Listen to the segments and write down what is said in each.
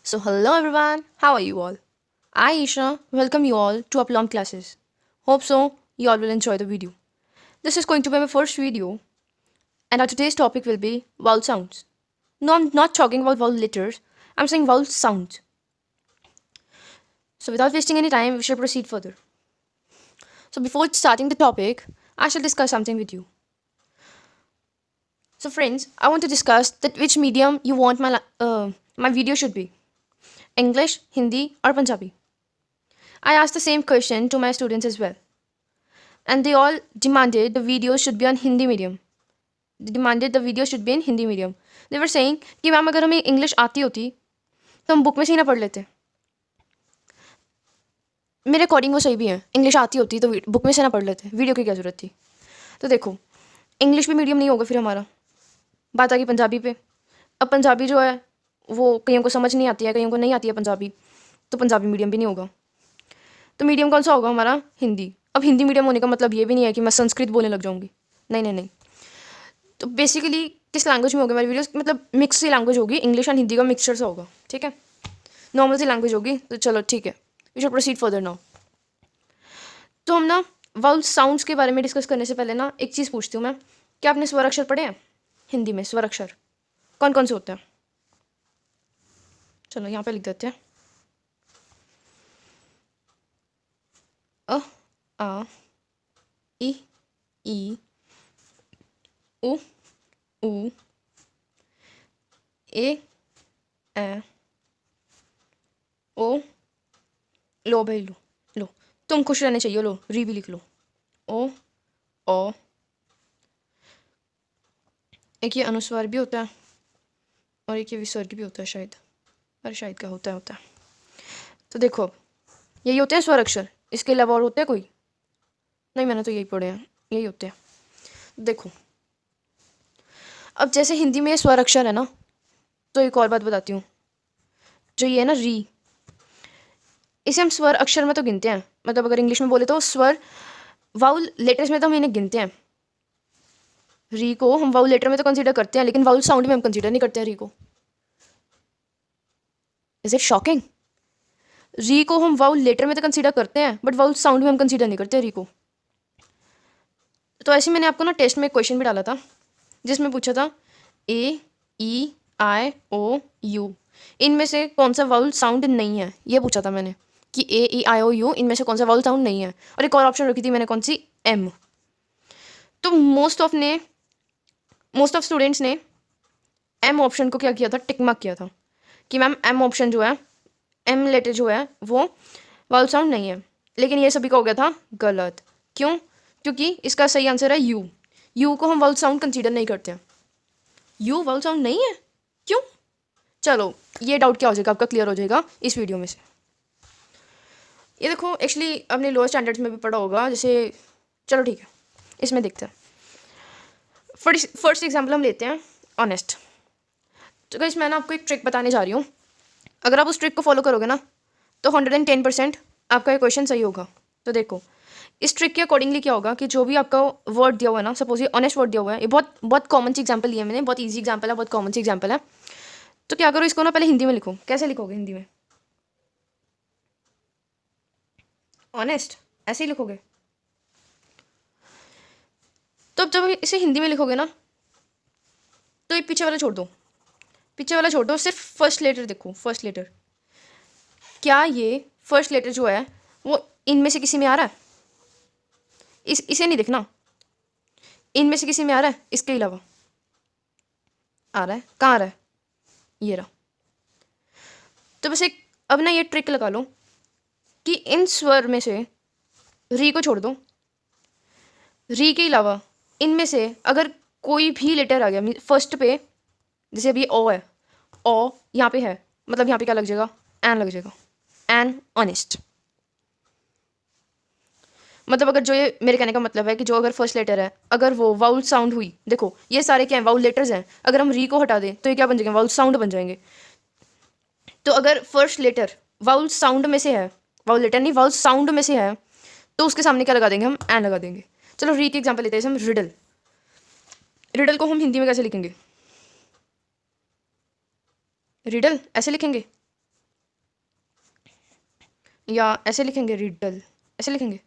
So, hello everyone, how are you all? I, Isha, welcome you all to Aplom classes. Hope so, you all will enjoy the video. This is going to be my first video, and our today's topic will be vowel sounds. No, I'm not talking about vowel letters, I'm saying vowel sounds. So, without wasting any time, we shall proceed further. So, before starting the topic, I shall discuss something with you. So, friends, I want to discuss that which medium you want my video should be English, Hindi, or Punjabi. I asked the same question to my students as well, and they all demanded the video should be on Hindi medium. They demanded the video should be in Hindi medium. They were saying कि ma'am अगर हमें English आती होती तो हम book में से ही ना पढ़ लेते. मेरे अकॉर्डिंग वो सही भी है. इंग्लिश आती होती तो बुक में से ना पढ़ लेते, वीडियो की क्या ज़रूरत थी. तो देखो, इंग्लिश भी मीडियम नहीं होगा फिर हमारा. बात आ गई पंजाबी पे. अब पंजाबी जो है वो कईयों को समझ नहीं आती है, कईयों को नहीं आती है पंजाबी, तो पंजाबी मीडियम भी नहीं होगा. तो मीडियम कौन सा होगा हमारा? हिंदी. अब हिंदी मीडियम होने का मतलब ये भी नहीं है कि मैं संस्कृत बोलने लग जाऊँगी. नहीं नहीं नहीं. तो बेसिकली किस लैंग्वेज में होगी हमारी वीडियोस, मतलब मिक्स सी लैंग्वेज होगी, इंग्लिश एंड हिंदी का मिक्सचर सा होगा. ठीक है, नॉर्मल सी लैंग्वेज होगी. तो चलो ठीक है, we should proceed further now. तो हम ना वाउल साउंड्स के बारे में डिस्कस करने से पहले ना एक चीज़ पूछती हूँ मैं. क्या आपने स्वर अक्षर पढ़े हैं हिंदी में? स्वर अक्षर कौन कौन से होते हैं? चलो यहाँ पे लिख देते हैं. अ, आ, इ, ई, उ, ऊ, ए, ओ. लो भाई लो. लो, तुम खुश रहने चाहिए. लो, री भी लिख लो. ओ, ओ. एक ये अनुस्वार भी होता है और एक ये विसर्ग भी होता है शायद. अरे शायद क्या होता है. तो देखो, यही होते हैं स्वर अक्षर. इसके अलावा और होते हैं कोई? नहीं, मैंने तो यही पढ़े हैं, यही होते हैं. देखो, अब जैसे हिंदी में स्वर अक्षर है ना, तो एक और बात बताती हूँ. जो ये है ना री, इसे हम स्वर अक्षर में तो गिनते हैं. मतलब अगर इंग्लिश में बोले तो स्वर वाउल लेटर्स में तो हम इन्हें गिनते हैं. री को हम वाउल लेटर में तो कंसीडर करते हैं, लेकिन वाउल साउंड में हम कंसीडर नहीं करते हैं री को. Is it shocking? री को हम वाउल लेटर में तो कंसीडर करते हैं, बट वाउल साउंड में हम कंसीडर नहीं करते री को. तो ऐसे मैंने आपको ना टेस्ट में एक क्वेश्चन भी डाला था जिसमें पूछा था ए, ई, आई, ओ, यू, इनमें से कौन सा वाउल साउंड नहीं है. ये पूछा था मैंने कि ए, ई, आई, ओ, यू, इनमें से कौन सा वाउल साउंड नहीं है. और एक और ऑप्शन रखी थी मैंने, कौन सी? एम. तो मोस्ट ऑफ स्टूडेंट्स ने एम ऑप्शन को क्या किया था? टिक मार्क किया था कि मैम एम ऑप्शन जो है, एम लेटर जो है वो वाउल साउंड नहीं है. लेकिन ये सभी का हो गया था गलत. क्यों? क्योंकि इसका सही आंसर है यू. यू को हम वाउल साउंड कंसीडर नहीं करते हैं. यू वाउल साउंड नहीं है. क्यों? चलो, ये डाउट क्या हो जाएगा आपका, क्लियर हो जाएगा इस वीडियो में से. ये देखो, एक्चुअली आपने लोअर स्टैंडर्ड्स में भी पढ़ा होगा. जैसे चलो ठीक है, इसमें देखते हैं. फर्स्ट एग्जाम्पल हम लेते हैं ऑनेस्ट. तो गाइस, मैं ना आपको एक ट्रिक बताने जा रही हूँ. अगर आप उस ट्रिक को फॉलो करोगे ना तो 110% आपका ये क्वेश्चन सही होगा. तो देखो, इस ट्रिक के अकॉर्डिंगली क्या होगा कि जो भी आपका वर्ड दिया हुआ है ना, सपोज ये ऑनेस्ट वर्ड दिया हुआ है, ये बहुत बहुत कॉमन सी एग्जाम्पल लिया है मैंने, बहुत ईजी एग्जाम्पल है, बहुत कॉमन सी एग्जाम्पल है. तो क्या करो, इसको ना पहले हिंदी में लिखो. कैसे लिखोगे हिंदी में? ऑनेस्ट ऐसे ही लिखोगे. तो अब जब इसे हिंदी में लिखोगे ना, तो ये पीछे वाला छोड़ दो. पीछे वाला छोड़ दो, सिर्फ फर्स्ट लेटर देखो. फर्स्ट लेटर, क्या ये फर्स्ट लेटर जो है वो इनमें से किसी में आ रहा है? इसे नहीं देखना. इनमें से किसी में आ रहा है? इसके अलावा आ रहा है? कहाँ आ रहा है? ये रहा. तो बस एक अब ना ये ट्रिक लगा लो कि इन स्वर में से री को छोड़ दो. री के अलावा इनमें से अगर कोई भी लेटर आ गया फर्स्ट पे, जैसे अभी ओ है, ओ यहाँ पे है, मतलब यहाँ पे क्या लग जाएगा? एन लग जाएगा. An honest. मतलब अगर जो ये मेरे कहने का मतलब है कि जो अगर फर्स्ट लेटर है, अगर वो वाउल साउंड हुई, देखो ये सारे क्या हैं? वाउल लेटर्स हैं. अगर हम री को हटा दें तो ये क्या बन जाएंगे? वाउल साउंड बन जाएंगे. तो अगर फर्स्ट लेटर वाउल साउंड में से है, वाउल लेटर नहीं, वाउल साउंड में से है, तो उसके सामने क्या लगा देंगे? हम एन लगा देंगे. चलो री की एग्जाम्पल लेते हैं. जैसे हम रिडल, रिडल को हम हिंदी में कैसे लिखेंगे? रिडल ऐसे लिखेंगे. या ऐसे लिखेंगे रिडल, ऐसे लिखेंगे,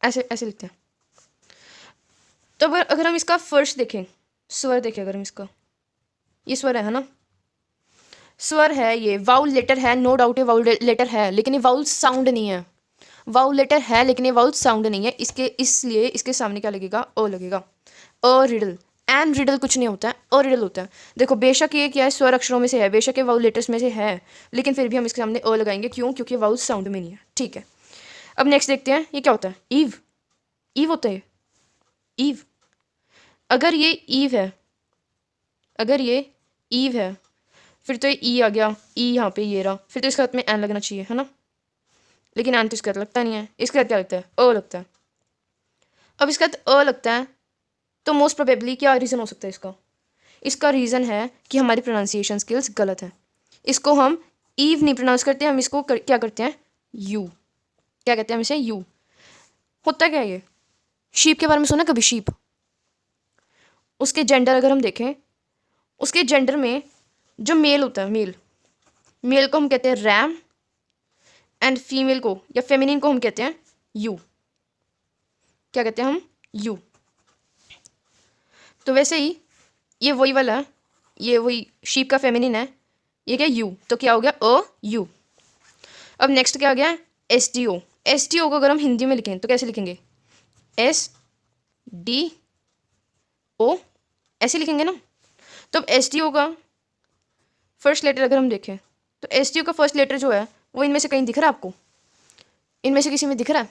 ऐसे ऐसे लिखते हैं। तो अगर हम इसका फर्स्ट देखें, स्वर देखें, अगर हम इसका, ये स्वर है ना, स्वर है, ये वाउल लेटर है, नो डाउट ये वाउल लेटर है, लेकिन ये वाउल साउंड नहीं है। वाउल लेटर है लेकिन ये वाउल साउंड नहीं है, इसके इसलिए इसके सामने क्या लगेगा, ओ लगेगा। अ रिडल, एन रिडल कुछ नहीं होता है, अ रिडल होता है। देखो बेशक ये क्या है, स्वर अक्षरों में से है, बेशक ये वाउल लेटर्स में से है, लेकिन फिर भी हम इसके सामने अ लगाएंगे, क्यों? क्योंकि वाउल साउंड में नहीं है। ठीक है, अब नेक्स्ट देखते हैं ये क्या होता है। ईव, ईव होता है, ईव। अगर ये ईव है, अगर ये ईव है, फिर तो ये ई आ गया, ई यहाँ पे ये रहा, फिर तो इसके हाथ में एन लगना चाहिए, है ना, लेकिन एन तो इसके हाथ लगता नहीं है, इसके हाथ क्या लगता है, अ लगता है। अब इसके हाथ अ लगता है, तो मोस्ट प्रोबेबली क्या रीज़न हो सकता है इसका? इसका रीज़न है कि हमारी प्रोनाउंसिएशन स्किल्स गलत है। इसको हम ईव नहीं प्रोनाउंस करते, हम इसको क्या करते हैं, यू। क्या कहते हैं हम इसे, यू। होता क्या है ये? शीप के बारे में सुना कभी, शीप? उसके जेंडर अगर हम देखें, उसके जेंडर में जो मेल होता है, मेल, मेल को हम कहते हैं रैम, एंड फीमेल को या फेमिनिन को हम कहते हैं यू। क्या कहते हैं हम, यू। तो वैसे ही ये वही वाला है, ये वही शीप का फेमिनिन है, ये क्या, यू, तो क्या हो गया, अ यू। अब नेक्स्ट क्या आ गया, S D O. S D O को अगर हम हिंदी में लिखें तो कैसे लिखेंगे, एस डी ओ, ऐसे लिखेंगे ना। तो अब एस डी ओ का फर्स्ट लेटर अगर हम देखें, तो एस डी ओ का फर्स्ट लेटर जो है वो इनमें से कहीं दिख रहा है आपको, इनमें से किसी में दिख रहा है?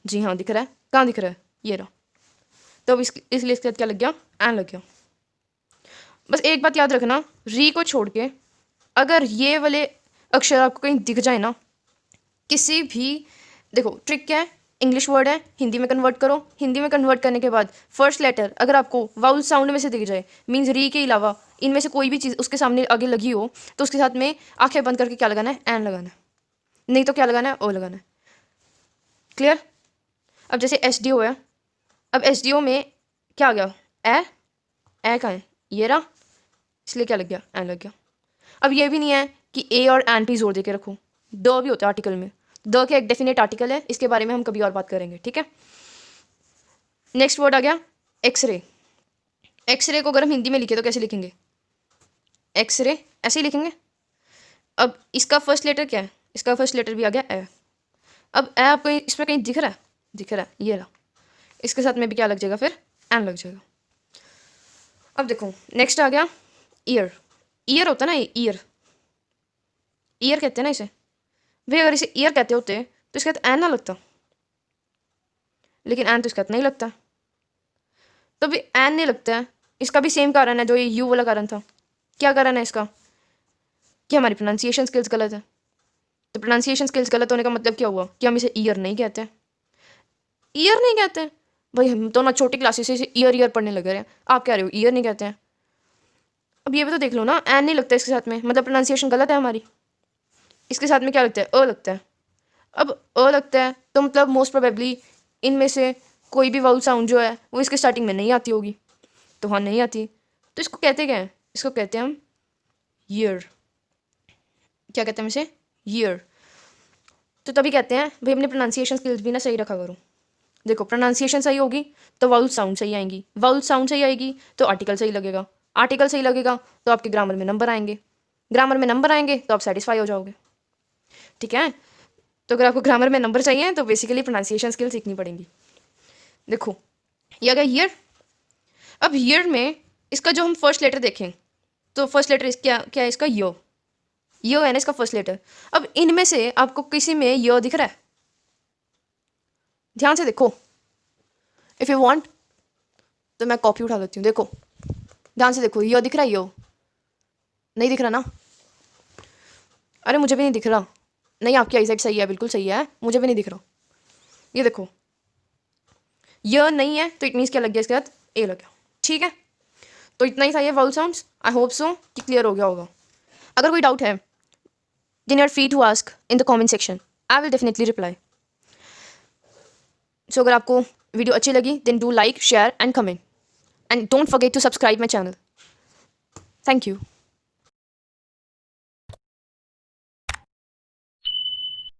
जी हाँ दिख रहा है, कहाँ दिख रहा है, ये रहा। तो अब इसलिए इसके साथ क्या लग गया, एन लग गया। बस एक बात याद रखना, री को छोड़ के अगर ये वाले अक्षर आपको कहीं दिख जाए ना, किसी भी, देखो ट्रिक क्या है, इंग्लिश वर्ड है, हिंदी में कन्वर्ट करो, हिंदी में कन्वर्ट करने के बाद फर्स्ट लेटर अगर आपको वाउल साउंड में से दिख जाए, मीन्स री के अलावा इनमें से कोई भी चीज़ उसके सामने आगे लगी हो, तो उसके साथ में आंखें बंद करके क्या लगाना है, एन लगाना है, नहीं तो क्या लगाना है, ओ लगाना है। क्लियर? अब जैसे एस डी ओ है, अब एस डी ओ में क्या आ गया, ए कहाँ है, ये रहा, इसलिए क्या लग गया, एन लग गया। अब ये भी नहीं है कि ए और एन पे जोर दे के रखो, द भी होता है आर्टिकल में, द का एक डेफिनेट आर्टिकल है, इसके बारे में हम कभी और बात करेंगे, ठीक है। नेक्स्ट वर्ड आ गया एक्सरे। एक्सरे को अगर हम हिंदी में लिखे तो कैसे लिखेंगे, एक्सरे, ऐसे ही लिखेंगे। अब इसका फर्स्ट लेटर क्या है, इसका फर्स्ट लेटर भी आ गया ए। अब ए आपको इसमें कहीं दिख रहा है, दिख रहा है, ये रहा, इसके साथ में भी क्या लग जाएगा, फिर एन लग जाएगा। अब देखो नेक्स्ट आ गया ईयर। ईयर होता है ना, ईयर, ईयर कहते हैं ना इसे। भाई अगर इसे ईयर कहते होते तो इसके साथ एन ना लगता, लेकिन एन तो इसके साथ नहीं लगता। तो भी एन नहीं लगता है, इसका भी सेम कारण है जो ये यू वाला कारण था। क्या कारण है इसका, कि हमारी प्रोनाउंसिएशन स्किल्स गलत है। तो प्रोनाउंसिएशन स्किल्स गलत होने का मतलब क्या हुआ, कि हम इसे ईयर नहीं कहते, ईयर नहीं कहते। भाई हम तो ना छोटी क्लासेस से इसे ईयर ईयर पढ़ने लगे हैं, आप कह रहे हो ईयर नहीं कहते हैं। अब ये भी तो देख लो ना, एन नहीं लगता इसके साथ में, मतलब प्रोनाउंसिएशन गलत है हमारी। इसके साथ में क्या लगता है, अ लगता है। अब अ लगता है तो मतलब मोस्ट प्रोबेबली इनमें से कोई भी वाउल साउंड जो है वो इसके स्टार्टिंग में नहीं आती होगी। तो हाँ नहीं आती, तो इसको कहते क्या है, इसको कहते हैं हम ईयर। क्या कहते हैं हम इसे, ईयर। तो तभी कहते हैं भाई अपने प्रोनाउंसिएशन स्किल्स भी ना सही रखा करो। देखो प्रोनाउंसिएशन सही होगी तो वाउल साउंड सही आएंगी, वाउल साउंड सही आएगी तो आर्टिकल सही लगेगा, आर्टिकल सही लगेगा तो आपके ग्रामर में नंबर आएंगे, ग्रामर में नंबर आएंगे तो आप सेटिस्फाई हो जाओगे। ठीक है, तो अगर आपको ग्रामर में नंबर चाहिए तो बेसिकली प्रोनाउंसिएशन स्किल सीखनी पड़ेंगी। देखो ये आ गया ईयर। अब ईयर में इसका जो हम फर्स्ट लेटर देखें, तो फर्स्ट लेटर क्या क्या है इसका, यो है ना इसका फर्स्ट लेटर। अब इनमें से आपको किसी में यो दिख रहा है, ध्यान से देखो, इफ़ यू वांट तो मैं कॉपी उठा लेती हूँ, देखो ध्यान से देखो, यो दिख रहा है, यो नहीं दिख रहा ना, अरे मुझे भी नहीं दिख रहा, नहीं आपकी आईसाइट सही है, बिल्कुल सही है, मुझे भी नहीं दिख रहा। ये देखो ये नहीं है तो इट मीन्स क्या लग गया इसके साथ, ए लग गया। ठीक है, तो इतना ही था ये vowel sounds. I hope so कि क्लियर हो गया होगा। अगर कोई डाउट है then you are free to ask in the comment section, I will definitely reply. So अगर आपको वीडियो अच्छी लगी then do like, share and comment, and don't forget to subscribe my channel. Thank you.